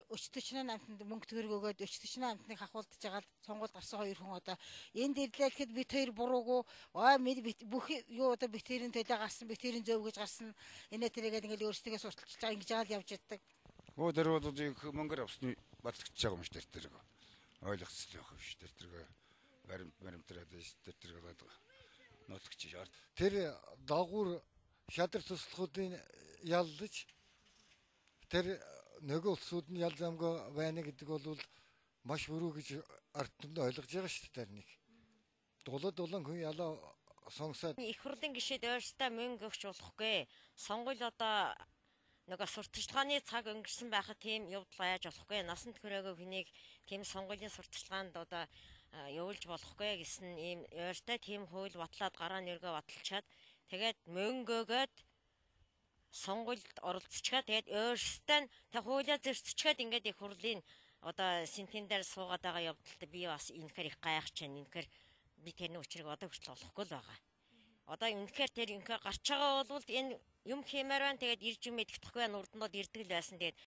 40 амтнд мөнгө төгрөг өгөөд 40 амтныг хахуулдаж жагаад сонгуульд гарсан хоёр хүн одоо энд ирлээ гэхэд бид хоёр буруугүй бүх юу одоо бид хоёрын төлөө гарсан бид хоёрын зөв гэж гарсан энэ тэргээд ингээл өөрсдөө сурталчилж байгаа ингэж жаал явж яддаг. Оо тэр бол мөнгөөр авсны батлагч байгаа юм ш тэр ойлгоцтой байх ш тэр баримтраад тэр нотлогч шаард. Тэр дагуур шадар туслахуудын яллаж тэр нөгөө улсууд нь ял замгаа байна гэдэг бол маш өрөө гэж ард түмэн ойлгож байгаа шүү дээ тэрнийг. Дулан хүн ялаа сонгосоод их хурлын гишүүд өөрсдөө мөнгө өгч болохгүй. Сонгуул одоо нөгөө сурталчилгааны цаг өнгөрсөн байхад тийм явдал яаж болохгүй. Насан туршаагүй хүнийг тийм сонгуулийн сурталчилгаанд одоо явуулж болохгүй гэсэн ийм өөртөө тийм хууль батлаад гараа нэргээ баталчаад тэгээд мөнгөөгөөд сонгуульд оролцчихаа тэгээд өөрсдөө тэг хуулиа зөрчичгээд ингээд их хурлын одоо сентен дээр суугаад байгаа явдалд би бас инхээр их гайхаж байна. Инхээр би тэрний учрыг одоо хүртэл олохгүй л байгаа. Одоо үнэхээр тэр инхээр гарч байгаа бол энэ юм хиймээр байна. Тэгээд ирж юм мэдэх тохио нурднууд ирдэг л байсан. Тэгээд